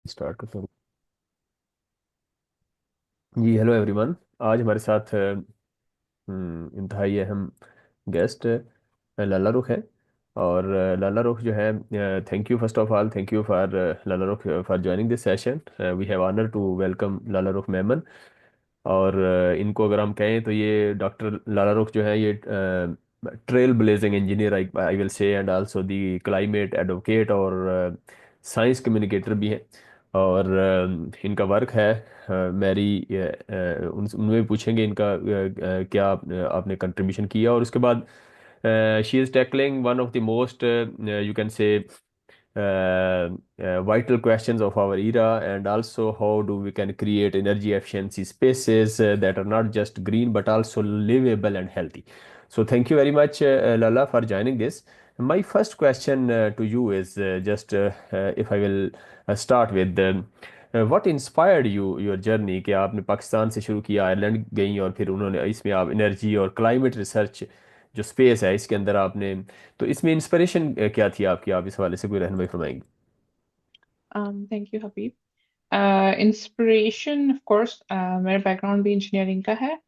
Start करता हूँ। जी hello everyone. आज हमारे साथ इंतहाई अहम गेस्ट लाला रुख है। और लाला रुख जो है, thank you first of all, thank you for Lala Rukh for joining this session. We have honour to welcome Lala Rukh Memon. और इनको अगर हम कहें तो ये डॉक्टर लाला रुख जो है, ये trail blazing engineer I I will say, and also the climate advocate और साइंस कम्युनिकेटर भी हैं। और इनका वर्क है मैरी, उनमें भी पूछेंगे इनका क्या आपने कंट्रीब्यूशन किया। और उसके बाद she is tackling one of the most, you can say, vital questions of our era, and also how do we can create energy efficiency spaces that are not just green but also livable and healthy. So thank you very much, Lala, for joining this. My first question to you is just if I will start with what inspired you your journey, कि आपने पाकिस्तान से शुरू किया, Ireland गई और फिर उन्होंने इसमें आप एनर्जी और क्लाइमेट रिसर्च जो स्पेस है इसके अंदर आपने, तो इसमें इंस्पिरेशन क्या थी आपकी? आप इस हवाले से कोई रहनुमाई फरमाएंगे? Thank you Habib. Inspiration of course मेरा बैकग्राउंड भी इंजीनियरिंग का है।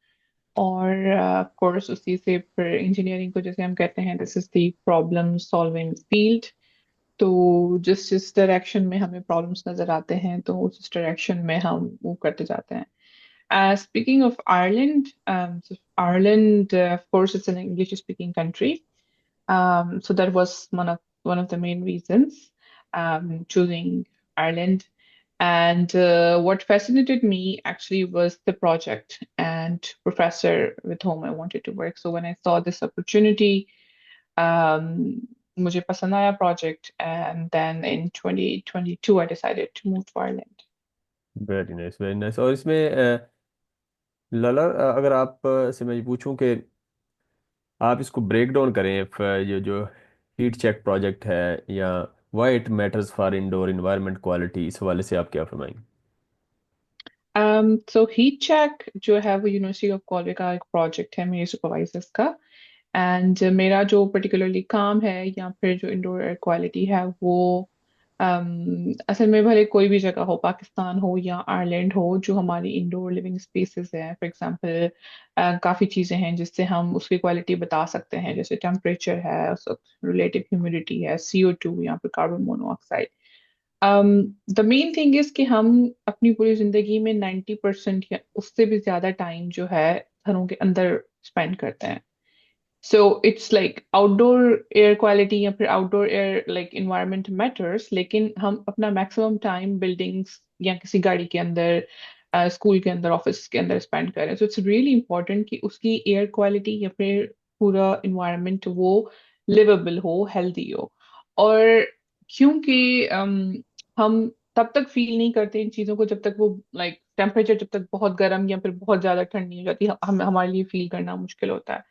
और ऑफ कोर्स उसी से फिर इंजीनियरिंग को जैसे हम कहते हैं this is the problem solving field. तो जिस जिस डायरेक्शन में हमें प्रॉब्लम्स नजर आते हैं तो उस डायरेक्शन में हम मूव करते जाते हैं। Speaking of Ireland, Ireland, of course, it's an English-speaking country. So that was one of the main reasons choosing Ireland. And what fascinated me actually was the project and professor with whom I wanted to work. So when I saw this opportunity, um, मुझे पसंद आया project, and then in 2022 I decided to move to Ireland. Very nice, very nice. और इसमें लाला, अगर आप से मैं ये पूछूं कि आप इसको ब्रेक डाउन करें, ये जो हीट चेक प्रोजेक्ट है, या why it matters for indoor environment quality, इस हवाले से आप क्या फरमाएंगे? So heat check जो है वो यूनिवर्सिटी ऑफ कॉलवे का एक प्रोजेक्ट है मेरे सुपरवाइजर्स का। एंड मेरा जो पर्टिकुलरली काम है या फिर जो इंडोर एयर क्वालिटी है वो असल में भले कोई भी जगह हो, पाकिस्तान हो या आयरलैंड हो, जो हमारी इंडोर लिविंग स्पेसेस हैं, फॉर एग्जांपल काफ़ी चीज़ें हैं जिससे हम उसकी क्वालिटी बता सकते हैं, जैसे टेम्परेचर है, रिलेटिव ह्यूमिडिटी है, CO2 या फिर carbon monoxide. The main thing is कि हम अपनी पूरी जिंदगी में 90% या उससे भी ज्यादा टाइम जो है घरों के अंदर स्पेंड करते हैं। So it's like outdoor air quality या फिर outdoor air like environment matters, लेकिन हम अपना मैक्सिमम टाइम बिल्डिंग्स या किसी गाड़ी के अंदर, स्कूल के अंदर, ऑफिस के अंदर स्पेंड करें। सो इट्स रियली इंपॉर्टेंट कि उसकी एयर क्वालिटी या फिर पूरा इन्वायरमेंट वो लिवेबल हो, हेल्दी हो। और क्योंकि हम तब तक फील नहीं करते इन चीज़ों को जब तक वो लाइक टेम्परेचर जब तक बहुत गर्म या फिर बहुत ज़्यादा ठंड नहीं हो जाती, हम हमारे लिए फील करना मुश्किल होता है।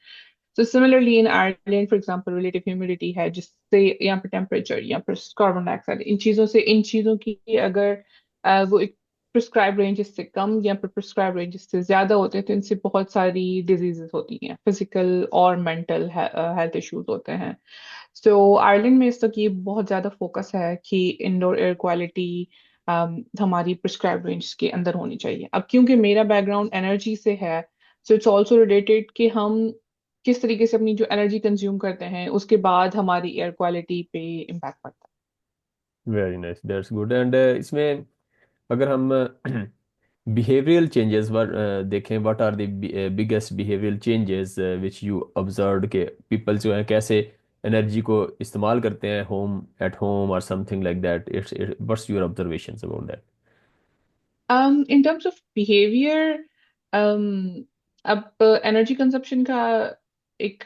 So similarly in Ireland, for example, relative humidity है जिससे यहाँ पे टेम्परेचर या फिर कार्बन डाइऑक्साइड, इन चीज़ों की अगर वो एक प्रिस्क्राइब रेंजेस से कम या फिर प्रिस्क्राइब रेंजेस से ज्यादा होते हैं तो इनसे बहुत सारी डिजीजेस होती हैं, फिजिकल और मेंटल हेल्थ इश्यूज होते हैं। सो आयरलैंड में इस तक ये बहुत ज़्यादा फोकस है कि इंडोर एयर क्वालिटी हमारी प्रिस्क्राइब रेंज के अंदर होनी चाहिए। अब क्योंकि मेरा बैकग्राउंड एनर्जी से है, सो इट्स ऑल्सो रिलेटेड कि हम किस तरीके से अपनी जो एनर्जी कंज्यूम करते हैं उसके बाद हमारी एयर क्वालिटी पे इम्पैक्ट पड़ता very nice, that's good. And इसमें अगर हम बिहेवियरल चेंजेस देखें, what are the biggest behavioural changes which you observed के पीपल जो है कैसे एनर्जी को इस्तेमाल करते हैं होम, एट होम और something like that, it's what's your observations about that? है। इन टर्म्स ऑफ बिहेवियर, अब एनर्जी कंजप्शन का एक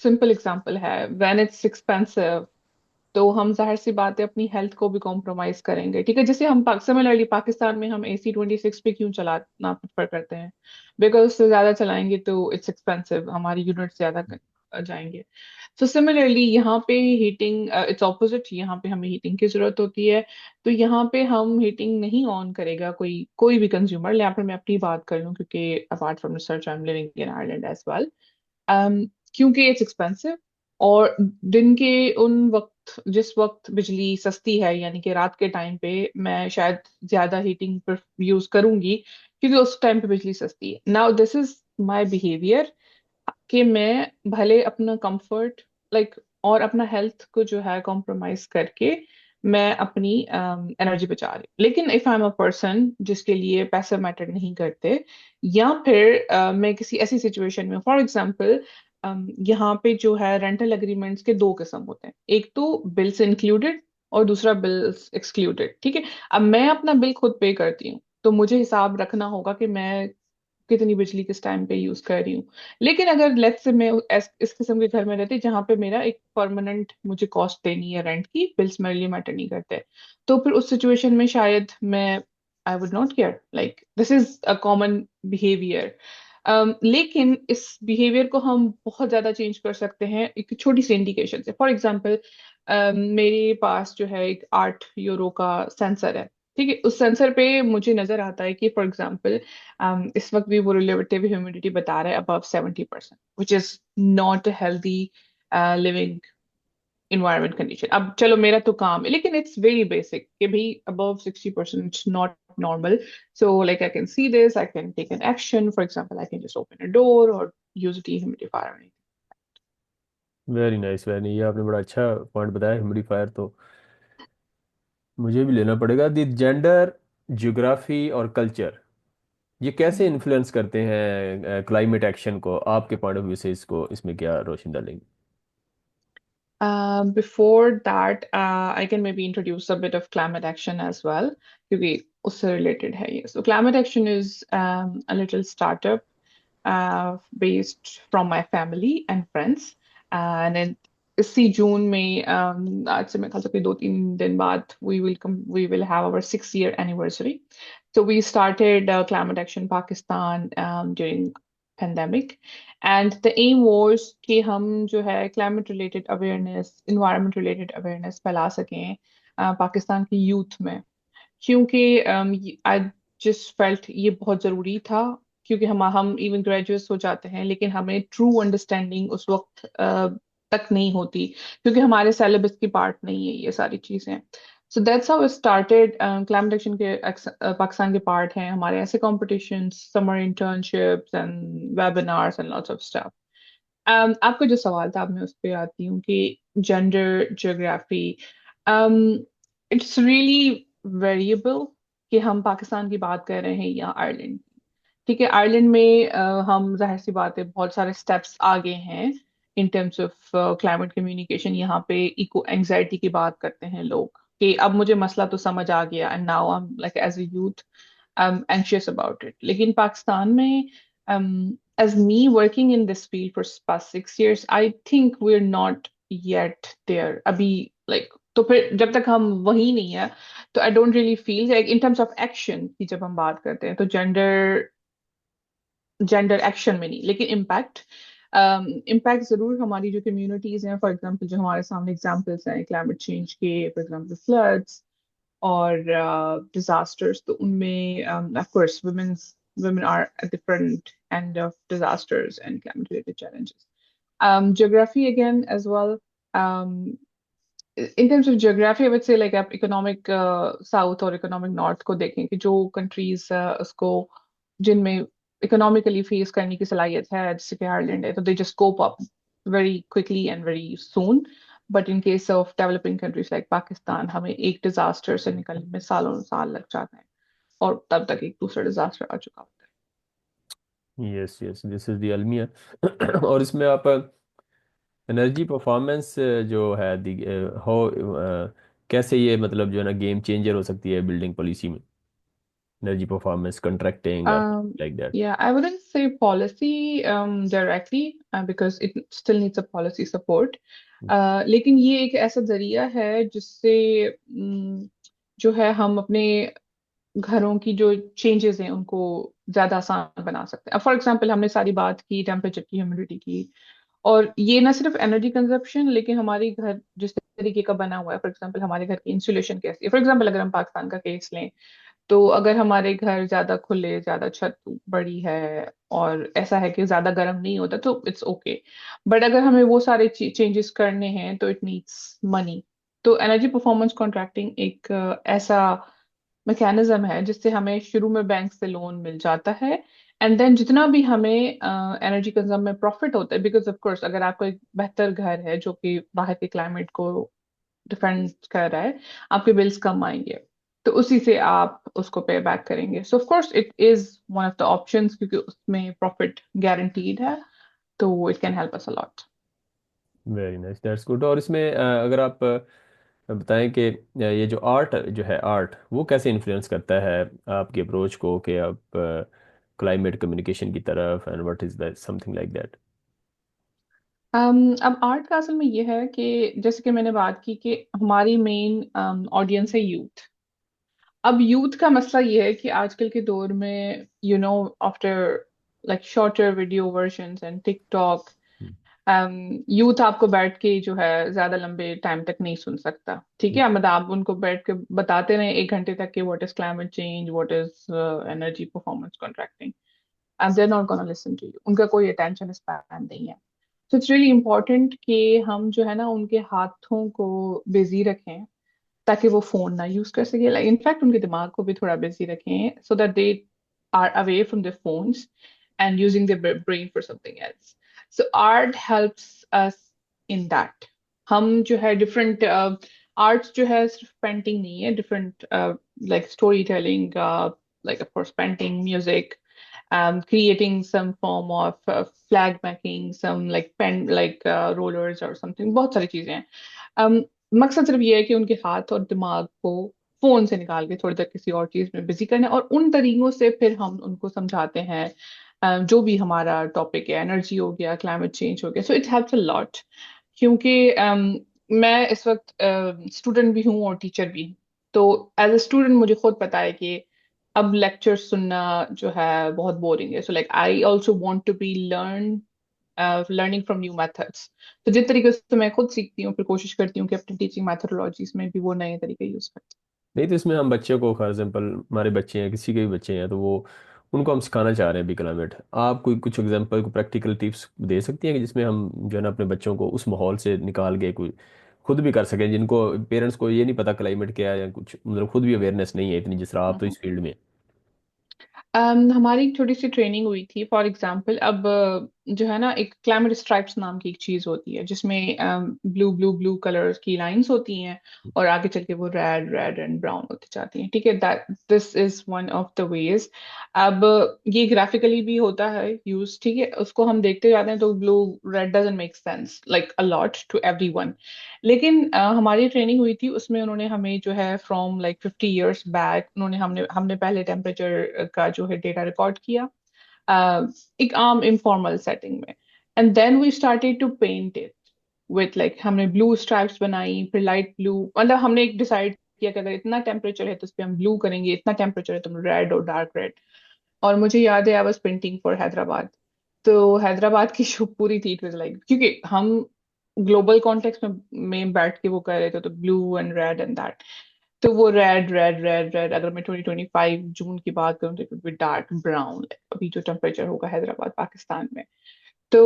सिंपल एग्जांपल है, व्हेन इट्स एक्सपेंसिव तो हम जाहिर सी बात है अपनी हेल्थ को भी कॉम्प्रोमाइज करेंगे। ठीक है, जैसे हम सिमिलरली पाकिस्तान में हम AC 26 पे क्यों चलाना प्रेफर करते हैं? बिकॉज उससे ज्यादा चलाएंगे तो इट्स एक्सपेंसिव, हमारी यूनिट ज्यादा जाएंगे। सो सिमिलरली यहाँ पे हीटिंग इट्स ऑपोजिट, यहाँ पे हमें हीटिंग की जरूरत होती है। तो यहाँ पे हम हीटिंग नहीं ऑन करेगा कोई कोई भी कंज्यूमर, या फिर मैं अपनी बात कर लूँ क्योंकि apart from research I am living in Ireland as well. क्योंकि इट्स एक्सपेंसिव और दिन के उन वक्त जिस वक्त बिजली सस्ती है, यानी कि रात के टाइम पे, मैं शायद ज्यादा हीटिंग पर यूज करूंगी क्योंकि उस टाइम पे बिजली सस्ती है। Now this is my behaviour कि मैं भले अपना कंफर्ट लाइक और अपना हेल्थ को जो है कॉम्प्रोमाइज करके मैं अपनी एनर्जी बचा रही हूँ। लेकिन if I am a person जिसके लिए पैसे मैटर नहीं करते, या फिर मैं किसी ऐसी सिचुएशन में, फॉर एग्जांपल, यहाँ पे जो है रेंटल एग्रीमेंट्स के दो किस्म होते हैं, एक तो बिल्स इंक्लूडेड और दूसरा बिल्स एक्सक्लूडेड। ठीक है, अब मैं अपना बिल खुद पे करती हूँ तो मुझे हिसाब रखना होगा कि मैं कितनी बिजली किस टाइम पे यूज कर रही हूँ। लेकिन अगर लेट्स से मैं इस किस्म के घर में रहती जहाँ पे मेरा एक परमानेंट मुझे कॉस्ट देनी है रेंट की, बिल्स मेरे लिए मैटर नहीं करते, तो फिर उस सिचुएशन में शायद मैं I would not care, like this is a common behaviour. लेकिन इस बिहेवियर को हम बहुत ज्यादा चेंज कर सकते हैं एक छोटी सी इंडिकेशन से। फॉर एग्जांपल, मेरे पास जो है एक 8 यूरो का सेंसर है। ठीक है, उस सेंसर पे मुझे नजर आता है कि फॉर एग्जांपल इस वक्त भी वो रिलेटिव ह्यूमिडिटी बता रहा है above 70%, which is not a healthy living environment condition. अब चलो मेरा तो काम है, लेकिन इट्स वेरी बेसिक कि भाई above 60% it's not normal. So like I can see this, I can take an action, for example I can just open a door और use a dehumidifier। Very nice, very, ये आपने बड़ा अच्छा point बताया, humidifier तो मुझे भी लेना पड़ेगा। द जेंडर, ज्योग्राफी और कल्चर, ये कैसे इन्फ्लुएंस करते हैं क्लाइमेट एक्शन को? आपके पॉइंट ऑफ व्यू से इसको, इसमें क्या रोशनी डालेंगे? Before that, I can maybe introduce a bit of climate action as well, क्योंकि उससे related है ये. So climate action is a little startup based from my family and friends. And इसी जून में आज से मैं ख्याल से कोई 2-3 दिन बाद we will have our 6 year anniversary. So we started Climate Action Pakistan during pandemic, and the aim was कि हम जो है climate related awareness, environment related awareness फैला सकें पाकिस्तान की यूथ में। क्योंकि आई जस्ट फेल्ट ये बहुत जरूरी था, क्योंकि हम इवन ग्रेजुएट्स हो जाते हैं लेकिन हमें ट्रू अंडरस्टैंडिंग उस वक्त तक नहीं होती, क्योंकि हमारे सिलेबस की पार्ट नहीं है ये सारी चीजें। So that's how it started. Climate action के पाकिस्तान के पार्ट हैं हमारे ऐसे competitions, summer internships and webinars and lots of stuff. आपका जो सवाल था, अब मैं उस पर आती हूँ कि gender geography, it's really variable कि हम पाकिस्तान की बात कर रहे हैं या आयरलैंड। ठीक है, आयरलैंड में हम जाहिर सी बात है बहुत सारे स्टेप्स आगे हैं इन टर्म्स ऑफ क्लाइमेट कम्युनिकेशन। यहाँ पे इको एंजाइटी की बात करते हैं लोग कि अब मुझे मसला तो समझ आ गया and now I am like as a youth I am anxious about it. लेकिन पाकिस्तान में as me working in this field for past 6 years, I think we're not yet there अभी, like, तो फिर जब तक हम वही नहीं है तो I don't really feel like in terms of action की जब हम बात करते हैं तो जेंडर जेंडर एक्शन में नहीं, लेकिन इम्पैक्ट इम्पैक्ट जरूर हमारी जो कम्युनिटीज हैं, फॉर एग्जांपल जो हमारे सामने एग्जांपल्स हैं क्लाइमेट चेंज के, फॉर एग्जांपल फ्लड्स और डिजास्टर्स, तो उनमें of course women are at different end of disasters and climate related challenges. Geography again as well. Um, in terms of geography, I would say like आप economic south और economic north को देखें कि जो countries उसको जिनमें economically face करने की सलाहियत है, जैसे कि आयरलैंड है, तो they just cope up very quickly and very soon. But in case of developing countries like Pakistan, हमें एक डिजास्टर से निकलने में सालों साल लग जाते हैं और तब तक एक दूसरा डिजास्टर आ चुका होता है। Yes yes, this is the अलमिया। और इसमें आप एनर्जी परफॉर्मेंस जो है दी हो, कैसे ये मतलब जो है ना गेम चेंजर हो सकती है बिल्डिंग पॉलिसी में, एनर्जी परफॉर्मेंस कंट्रैक्टिंग और like that? Yeah, I wouldn't say policy directly because it still needs a policy support. लेकिन ये एक ऐसा जरिया है जिससे जो है हम अपने घरों की जो चेंजेस हैं उनको ज्यादा आसान बना सकते हैं। फॉर एग्जांपल, हमने सारी बात की टेम्परेचर की, ह्यूमिडिटी की, और ये ना सिर्फ एनर्जी कंजप्शन, लेकिन हमारे घर जिस तरीके का बना हुआ है, फॉर एग्जांपल हमारे घर की इंसुलेशन कैसी है। फॉर एग्जांपल अगर हम पाकिस्तान का केस लें, तो अगर हमारे घर ज्यादा खुले, ज्यादा छत बड़ी है और ऐसा है कि ज्यादा गर्म नहीं होता, तो इट्स ओके। बट अगर हमें वो सारे चेंजेस करने हैं तो इट नीड्स मनी। तो एनर्जी परफॉर्मेंस कॉन्ट्रैक्टिंग एक ऐसा मैकेनिज्म है जिससे हमें शुरू में बैंक से लोन मिल जाता है, एंड देन जितना भी हमें एनर्जी कंज्यूम में प्रॉफिट होता है, बिकॉज ऑफ कोर्स अगर आपको एक बेहतर घर है जो कि बाहर के क्लाइमेट को डिफेंड कर रहा है, आपके बिल्स कम आएंगे, तो उसी से आप उसको पे बैक करेंगे। सो of course it is one of the options, क्योंकि उसमें प्रॉफिट गारंटीड है, तो it can help us a lot. Very nice, that's good. और इसमें अगर आप बताएं कि ये जो आर्ट जो है, आर्ट वो कैसे इन्फ्लुएंस करता है आपकी अप्रोच को, कि आप क्लाइमेट कम्युनिकेशन की तरफ, and what is that something like that? अब आर्ट का असल में ये है कि जैसे कि मैंने बात की कि हमारी मेन ऑडियंस है यूथ। अब यूथ का मसला ये है कि आजकल के दौर में after like shorter video versions and TikTok, youth आपको बैठ के जो है ज्यादा लंबे टाइम तक नहीं सुन सकता, ठीक है? मतलब आप उनको बैठ के बताते रहे 1 घंटे तक कि what is climate change, what is energy performance contracting, and they are not gonna listen to you. उनका कोई अटेंशन स्पैन नहीं है। तो इट्स रियली इंपॉर्टेंट कि हम जो है ना उनके हाथों को बिजी रखें, ताकि वो फोन ना यूज कर सके, लाइक इनफैक्ट उनके दिमाग को भी थोड़ा बिजी रखें, so that they are away from their phones and using their brain for something else. So art helps us in that. हम जो है डिफरेंट आर्ट्स जो है सिर्फ पेंटिंग नहीं है, different like story telling, like of course painting, music, creating some form of flag making, some like pen like rollers or something, बहुत सारी चीजें हैं। um, मकसद सिर्फ ये है कि उनके हाथ और दिमाग को फोन से निकाल के थोड़ी देर किसी और चीज में बिजी करना है, और उन तरीकों से फिर हम उनको समझाते हैं जो भी हमारा टॉपिक है, एनर्जी हो गया, क्लाइमेट चेंज हो गया। So it helps a lot, क्योंकि मैं इस वक्त स्टूडेंट भी हूँ और टीचर भी हूँ। तो एज अ स्टूडेंट मुझे खुद पता है कि अब लेक्चर सुनना जो है बहुत बोरिंग है। So like I also want to be learning from new methods. तो जिस तरीके से मैं खुद सीखती हूँ, फिर कोशिश करती हूँ कि अपनी टीचिंग मैथडोलॉजीज में भी वो नए तरीके यूज करती नहीं तो इसमें हम बच्चे को, फॉर एग्जाम्पल हमारे बच्चे हैं, किसी के भी बच्चे हैं, तो वो उनको हम सिखाना चाह रहे हैं भी क्लाइमेट, आप कोई कुछ एग्जाम्पल को प्रैक्टिकल टिप्स दे सकती हैं कि जिसमें हम जो है ना अपने बच्चों को उस माहौल से निकाल के कोई खुद भी कर सकें, जिनको पेरेंट्स को ये नहीं पता क्लाइमेट क्या है, या कुछ मतलब खुद भी अवेयरनेस नहीं है इतनी, जिस तरह आप तो हैं। इस फील्ड में। हमारी एक छोटी सी ट्रेनिंग हुई थी। फॉर एग्जांपल अब जो है ना एक क्लाइमेट स्ट्राइप्स नाम की एक चीज होती है, जिसमें ब्लू ब्लू ब्लू कलर की लाइंस होती हैं, और आगे चल के वो रेड रेड एंड ब्राउन होती जाती हैं, ठीक है? That this is one of the ways. अब ये ग्राफिकली भी होता है यूज, ठीक है? उसको हम देखते जाते हैं तो blue red doesn't make sense like a lot to everyone. लेकिन हमारी ट्रेनिंग हुई थी, उसमें उन्होंने हमें जो है फ्रॉम लाइक 50 years बैक, उन्होंने हमने हमने पहले टेम्परेचर का जो है डेटा रिकॉर्ड किया, एक आम इनफॉर्मल सेटिंग में, and then we started to paint it with like, हमने ब्लू स्ट्राइप्स बनाई, फिर लाइट ब्लू, मतलब हमने एक डिसाइड किया कि अगर इतना टेम्परेचर है तो उस पर हम ब्लू करेंगे, इतना टेम्परेचर है तो हम रेड और डार्क रेड। और मुझे याद है I was painting for Hyderabad. तो हैदराबाद की जो पूरी थी, इट वाज लाइक, क्योंकि हम ग्लोबल कॉन्टेक्स्ट में बैठ के वो कर रहे थे, तो blue and red and that, तो वो रेड रेड रेड रेड, अगर मैं 2025 जून की बात करूँ तो it would be dark brown, अभी जो टेम्परेचर होगा हैदराबाद पाकिस्तान में। तो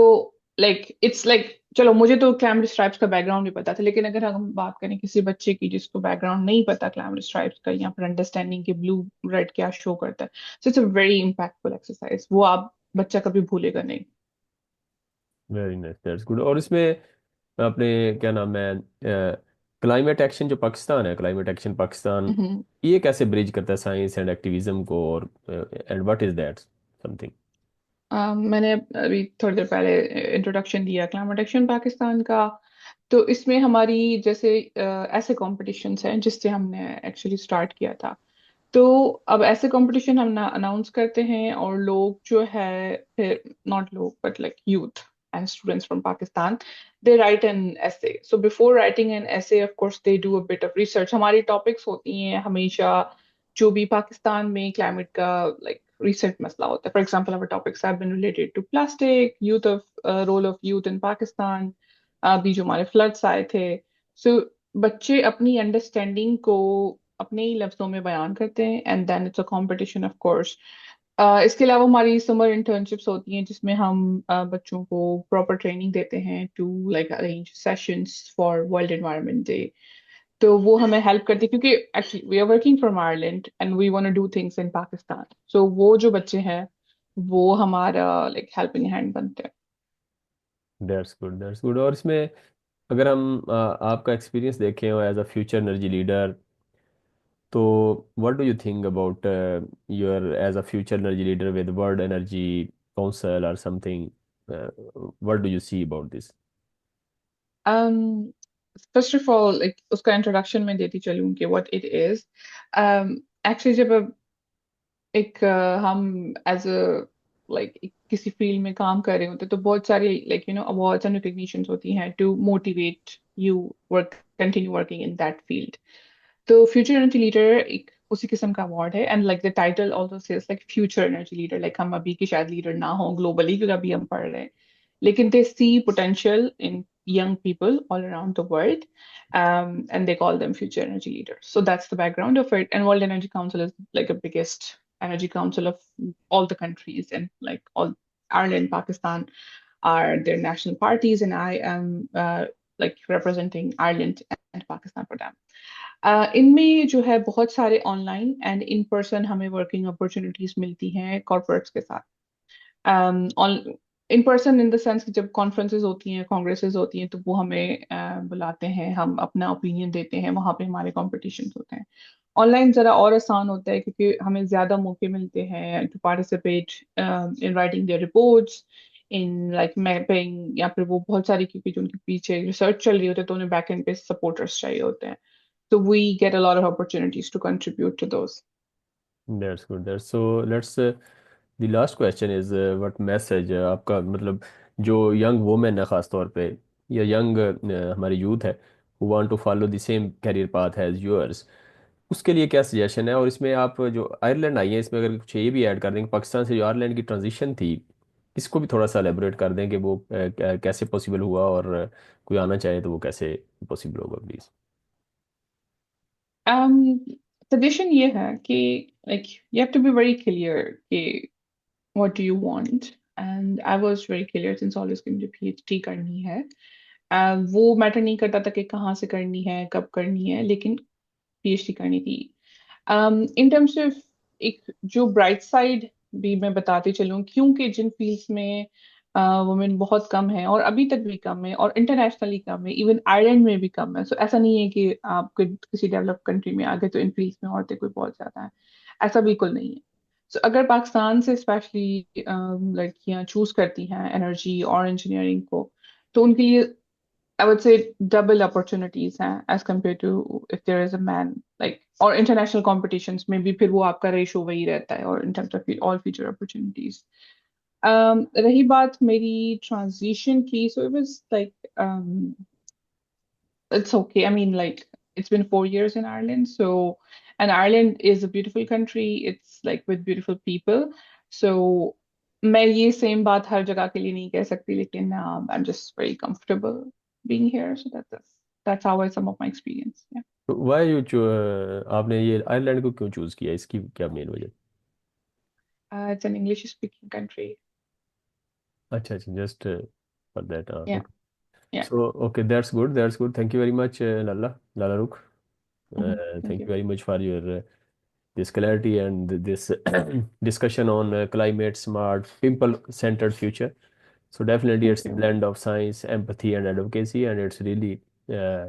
लाइक इट्स लाइक, चलो मुझे तो क्लैमर स्ट्राइप्स का बैकग्राउंड भी पता था, लेकिन अगर हम बात करें किसी बच्चे की जिसको बैकग्राउंड नहीं पता क्लैमर स्ट्राइप्स का, या फिर अंडरस्टैंडिंग के ब्लू रेड क्या शो करता है, so it's a very impactful exercise, वो आप बच्चा कभी भूलेगा नहीं। Very nice, that's good. और इसमें अपने क्या नाम है, क्लाइमेट एक्शन जो पाकिस्तान है, क्लाइमेट एक्शन पाकिस्तान, हम्म। ये कैसे ब्रिज करता है साइंस एंड एक्टिविज्म को, और and what is that something? मैंने अभी थोड़ी देर पहले इंट्रोडक्शन दिया क्लाइमेट एक्शन पाकिस्तान का। तो इसमें हमारी जैसे ऐसे कॉम्पिटिशन्स हैं जिससे हमने एक्चुअली स्टार्ट किया था। तो अब ऐसे कंपटीशन हम ना अनाउंस करते हैं, और लोग जो है, फिर नॉट लोग but like youth and students from Pakistan, they write an essay. So before writing an essay of course they do a bit of research. हमारी टॉपिक्स होती हैं हमेशा जो भी पाकिस्तान में क्लाइमेट का लाइक रिसेंट मसला होता है। For example our topics have been related to plastic, youth of role of youth in Pakistan, अभी जो हमारे फ्लड्स आए थे। सो बच्चे अपनी अंडरस्टैंडिंग को अपने ही लफ्जों में बयान करते हैं, and then it's a competition of course. इसके अलावा हमारी समर इंटर्नशिप्स होती हैं जिसमें हम बच्चों को प्रॉपर ट्रेनिंग देते हैं to like arrange sessions for world environment day. तो वो हमें हेल्प करती है, क्योंकि actually we are working from Ireland and we want to do things in Pakistan, so वो जो बच्चे हैं वो हमारा लाइक हेल्पिंग हैंड बनते हैं। That's good, that's good. और इसमें अगर हम आपका एक्सपीरियंस देखें as a future energy leader, तो what do you think about your as a future energy leader with world energy council और something, what do you see about this? um first of all, like उसका introduction में देती चलूं कि what it is. Actually जब हम as a like किसी field में काम कर रहे होते हैं, तो बहुत सारी लाइक अवार्ड्स एंड रिकग्निशंस होती हैं to motivate you work continue working in that field. तो फ्यूचर एनर्जी लीडर एक उसी किस्म का अवार्ड है, and like the title also says like future energy leader, like हम अभी के शायद लीडर ना हो ग्लोबली क्योंकि अभी हम पढ़ रहे हैं, लेकिन they see potential in young people all around the world, and they call them future energy leaders. So that's the background of it. And World Energy Council is like the biggest energy council of all the countries, and like all Ireland, Pakistan are their national parties, and I am like representing Ireland and Pakistan for them. इनमें जो है बहुत सारे online and in person हमें working opportunities मिलती हैं corporates के साथ। In person in the sense कि जब कॉन्फ्रेंसेज होती हैं, कांग्रेसेस होती हैं, तो वो हमें बुलाते हैं, हम अपना ओपिनियन देते हैं, वहाँ पे हमारे कॉम्पिटिशन होते हैं। ऑनलाइन जरा और आसान होता है क्योंकि हमें ज्यादा मौके मिलते हैं to participate in writing their reports, in like mapping, या फिर वो बहुत सारी, क्योंकि जो उनके पीछे रिसर्च चल रही होती है तो उन्हें बैक एंड पे सपोर्टर्स चाहिए होते हैं, so we get a lot of opportunities to contribute to those. That's good, that's so let's the last question is what message आपका, मतलब जो यंग वुमेन है ख़ास तौर पे, या यंग हमारी यूथ है who want to follow the same career path as yours, उसके लिए क्या सजेशन है? और इसमें आप जो आयरलैंड आई है, इसमें अगर कुछ ये भी ऐड कर दें कि पाकिस्तान से जो आयरलैंड की ट्रांजिशन थी, इसको भी थोड़ा सा एलेबोरेट कर दें कि वो कैसे पॉसिबल हुआ, और कोई आना चाहे तो वो कैसे पॉसिबल होगा, प्लीज़। um Suggestion ये है कि like you have to be very clear कि what do you want, and I was very clear since always कि मुझे PhD करनी है। वो मैटर नहीं करता था कि कहाँ से करनी है, कब करनी है, लेकिन PhD करनी थी। इन टर्म्स ऑफ एक जो ब्राइट साइड भी मैं बताते चलूं, क्योंकि जिन फील्ड्स में वुमेन बहुत कम है और अभी तक भी कम है और इंटरनेशनली कम है, इवन आयरलैंड में भी कम है, सो ऐसा नहीं है कि आप किसी डेवलप कंट्री में आ गए तो इन फील्ड्स में औरतें कोई बहुत ज्यादा है, ऐसा बिल्कुल नहीं है। सो अगर पाकिस्तान से स्पेशली लड़कियां चूज करती हैं एनर्जी और इंजीनियरिंग को, तो उनके लिए I would say double opportunities हैं as compared to if there is a man, like और international competitions में भी फिर वो आपका रेशो वही रहता है, और in terms of all future opportunities. रही बात मेरी transition की, so it was like it's okay. I mean, like it's been 4 years in Ireland, so and Ireland is a beautiful country. It's like with beautiful people. So मैं ये same बात हर जगह के लिए नहीं कह सकती, लेकिन I'm just very comfortable being here. So that's how I sum up my experience. Yeah. Why you, आपने ये आयरलैंड को क्यों चूज़ किया, इसकी क्या मेन वजह? It's an English speaking country. अच्छा अच्छा, just for that, Yeah. Okay. Yeah. So okay, that's good, that's good, thank you very much Lala, Lala Rukh. Thank Thank you you. very much for your this clarity and this discussion on climate smart, people centered future. So definitely Thank it's a you. blend of science, empathy, and advocacy, and it's really uh,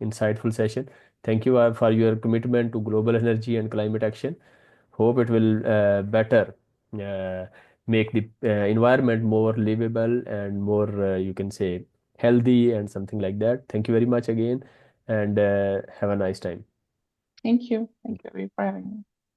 insightful session. Thank you for your commitment to global energy and climate action. Hope it will better uh, make the environment more livable and more, you can say, healthy and something like that. Thank you very much again, and have a nice time. Thank you. Thank you for having me.